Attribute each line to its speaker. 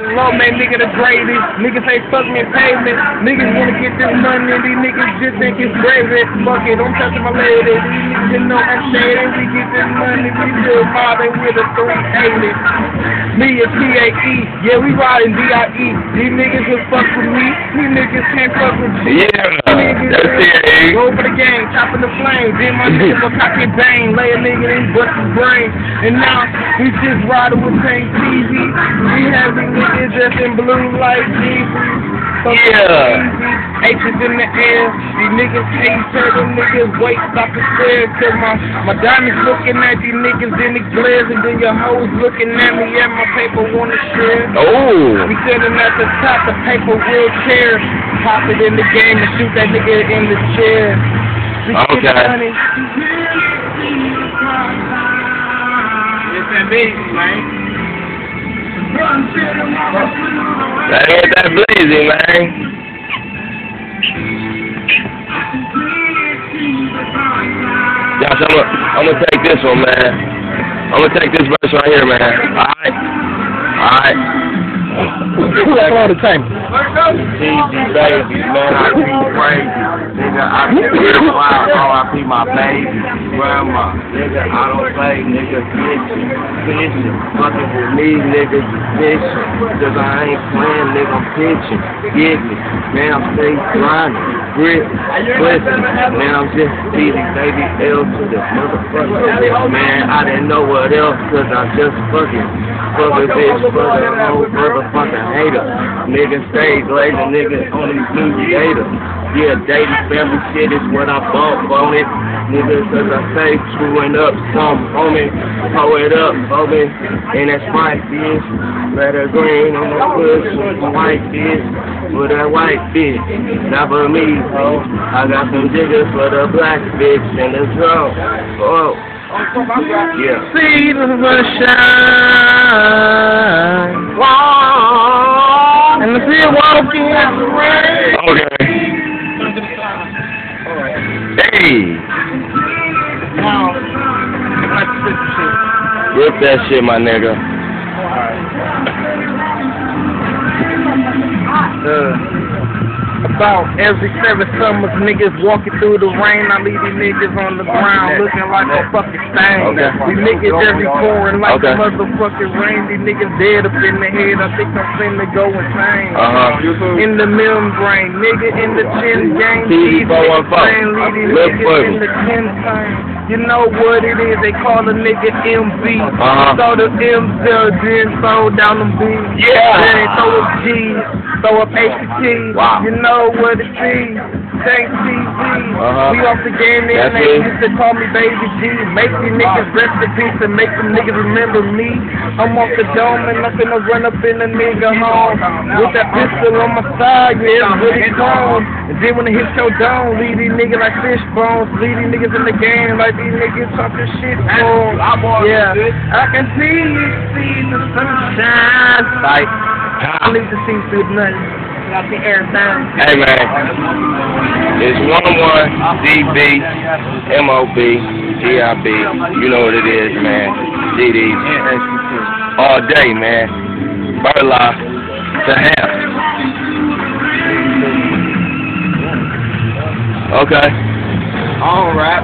Speaker 1: Low man, nigga the greatest. Niggas say fuck me and payment. Niggas wanna get this money. These niggas just think it's gravy. Fuck it, don't touch my lady. These niggas just know I'm shady. We get this money. We still mobbing with a 380. Me and T-A-E. Yeah, we riding D-I-E. These niggas will fuck with me. These niggas can't fuck with me.
Speaker 2: Yeah, that's T-A-E.
Speaker 1: Go for the game, chopping the flame. Then my niggas will cock it bang. Lay a nigga in bust his brain. And now we just riding with Tank TV. We have these niggas just in blue like Jesus.
Speaker 2: Yeah.
Speaker 1: H's in the air. These niggas hate certain niggas wait, stop the stairs. Cause my diamonds looking at these niggas in the glares. And then your hoes looking at me and my paper wanna share.
Speaker 2: Oh.
Speaker 1: We sitting at the top, the paper wheelchair. Pop it in the game and shoot that nigga in the chair.
Speaker 2: Okay.
Speaker 1: It's that big, man.
Speaker 2: That ain't that blazing, man. Yeah, so I'm gonna take this one, man. I'm gonna take this verse right here, man. Alright.
Speaker 1: All the time.
Speaker 3: Easy, baby, man, I be crazy. Nigga, I be real wild, R.I.P. my baby. Grandma, nigga, I don't play, nigga, fishing. Fucking with me, nigga, fishing. Cause I ain't playing, nigga, I'm pitching. Get me, man, I'm straight grinding. Grip, listen, man, I'm just easy, baby, L to the motherfucker. Man, I didn't know what else, cause I just fucking bitch, fucking old motherfucking hater. Nigga stay glazing, nigga on these new gators. Yeah, dating family shit is what I bump on it. Nigga, cause I say screwing up some on me. Pull it up, homie. And that's my bitch. Better green on the push, white bitch. For that white bitch. Not for me, ho. I got some jiggers for the black bitch in the drum. Oh. Yeah.
Speaker 1: See the sunshine. Wow. And the sea walking in the rain.
Speaker 2: Okay. Hey.
Speaker 1: Wow.
Speaker 2: Rip that shit, my nigga.
Speaker 1: About every 7 summers, niggas walking through the rain. I leave these niggas on the ground looking like a fucking stain.
Speaker 2: Okay.
Speaker 1: These niggas every pouring like
Speaker 2: Okay.
Speaker 1: a motherfucking rain. These niggas dead up in the head. I think I'm finna go insane. In the membrane, nigga in the chin gang.
Speaker 2: TV
Speaker 1: These niggas
Speaker 2: 414.
Speaker 1: playing, leave these
Speaker 2: Look
Speaker 1: niggas
Speaker 2: for
Speaker 1: in the chin thing. You know what it is, they call a nigga MV. So the M0 then throw down them B's.
Speaker 2: Yeah.
Speaker 1: Then throw up G's, throw up ACT.
Speaker 2: Wow.
Speaker 1: You know what it is. Thanks TV. We off the game and
Speaker 2: That's
Speaker 1: they
Speaker 2: it.
Speaker 1: used to call me Baby G. Make these niggas rest in peace and make them niggas remember me. I'm off the dome and I'm finna run up in the nigga home. With that pistol on my side, yeah, it's really cold. And then when it hits your dome, leave these niggas like fish bones. Leave these niggas in the game like these niggas talking shit for 'em. Yeah, I can see the sunshine. Like, I need to see through nothing. I see everything.
Speaker 2: Hey, man. It's 11 DB MOB GIB. You know what it is, man. GD. All day, man. Burla to half. Okay.
Speaker 1: All right.